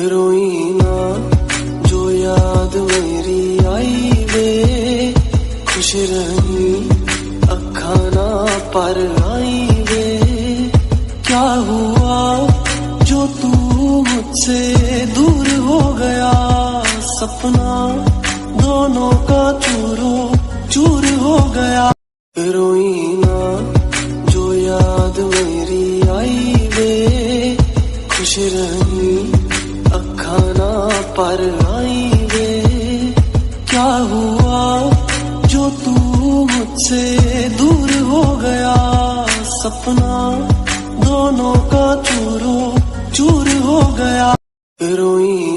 रोई ना जो याद मेरी आई वे, खुश रही अखा ना पर आई वे। क्या हुआ जो तू मुझसे दूर हो गया, सपना दोनों का चूरो चूर हो गया। रोई ना जो याद मेरी आई वे, खुश रही अखा ना पर आई वे। क्या हुआ जो तू मुझसे दूर हो गया, सपना दोनों का चूरो चूर हो गया। रोई